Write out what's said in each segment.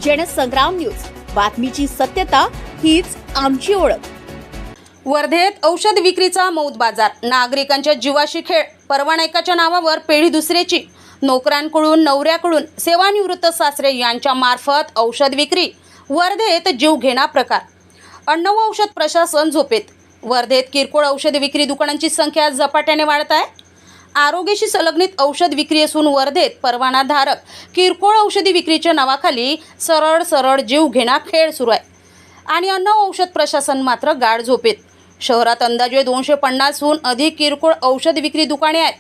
Jansangram news, बातमीची सत्यता हीच आमची ओळख। वर्धेत औषध विक्रीचा मौत बाजार, नागरिकांच्या जीवाशी खेळ, परवानायकाच्या नावावर पेढी दुसऱ्याची, नोकरांकडून नवऱ्याकडून सेवानिवृत्त सासरे यांच्या मार्फत औषध विक्री, वर्धेत जीवघेणा प्रकार। अन्न व औषध प्रशासन झोपेत, वर्धेत किरकोळ औषध विक्री दुकानांची संख्या झपाट्याने वाढत आहे। आरोग्याशी संलग्नित औषध विक्री असून वर्धेत परवानाधारक किरकोळ औषधी विक्रीच्या नावाखाली सरळ जीवघेणा खेळ सुरू आहे आणि अन्न व औषध प्रशासन मात्र गाढ झोपेत। शहरात अंदाजे 250हून अधिक किरकोळ औषध विक्री दुकाने आहेत,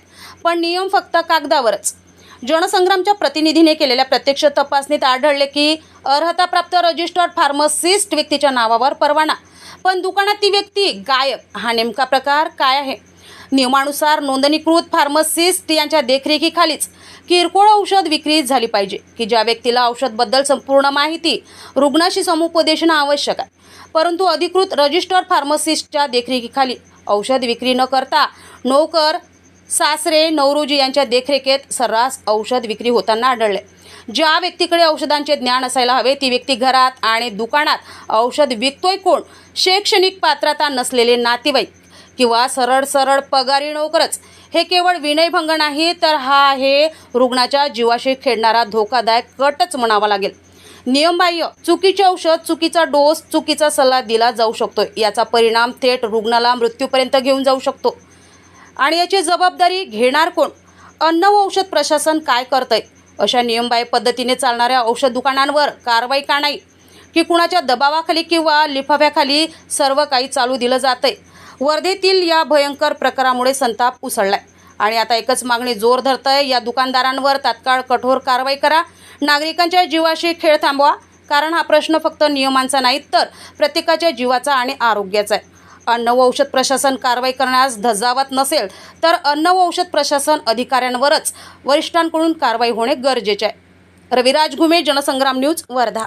पण नियम फक्त कागदावरच। जनसंग्रामच्या प्रतिनिधीने केलेल्या प्रत्यक्ष तपासणीत आढळले की अर्हताप्राप्त रजिस्टर्ड फार्मासिस्ट व्यक्तीच्या नावावर परवाना, पण दुकानात ती व्यक्ती गायब। हा नेमका प्रकार काय आहे? नियमानुसार नोंदणीकृत फार्मासिस्ट यांच्या देखरेखीखालीच किरकोळ औषध विक्री झाली पाहिजे की ज्या व्यक्तीला औषधबद्दल संपूर्ण माहिती रुग्णाशी समुपदेशन आवश्यक आहे, परंतु अधिकृत रजिस्टर्ड फार्मासिस्टच्या देखरेखीखाली औषध विक्री न करता नोकर, सासरे, नवरोजी यांच्या देखरेखीत सर्रास औषध विक्री होताना आढळले। ज्या व्यक्तीकडे औषधांचे ज्ञान असायला हवे ती व्यक्ती घरात आणि दुकानात औषध विकतोय कोण? शैक्षणिक पात्रता नसलेले नातेवाईक किंवा सरळ पगारी नोकरच। हे केवळ विनयभंग नाही, तर हा आहे रुग्णाच्या जीवाशी खेळणारा धोकादायक कटच म्हणावा लागेल। नियमबाह्य, चुकीचे औषध, चुकीचा डोस, चुकीचा सल्ला दिला जाऊ शकतो। याचा परिणाम थेट रुग्णाला मृत्यूपर्यंत घेऊन जाऊ शकतो आणि याची जबाबदारी घेणार कोण? अन्न व औषध प्रशासन काय करतंय? अशा नियमबाह्य पद्धतीने चालणाऱ्या औषध दुकानांवर कारवाई का नाही? की कुणाच्या दबावाखाली किंवा लिफाफ्याखाली सर्व काही चालू दिलं जातंय? वर्धेतील या भयंकर प्रकारामुळे संताप उसळलाय आणि आता एकच मागणी जोर धरतंय, या दुकानदारांवर तात्काळ कठोर कारवाई करा, नागरिकांच्या जीवाशी खेळ थांबवा। कारण हा प्रश्न फक्त नियमांचा नाही, तर प्रत्येकाच्या जीवाचा आणि आरोग्याचा आहे। अन्न व औषध प्रशासन कारवाई करण्यास धजावत नसेल तर अन्न व औषध प्रशासन अधिकाऱ्यांवरच वरिष्ठांकडून कारवाई होणे गरजेचे आहे। रविराज घुमे, जनसंग्राम न्यूज, वर्धा।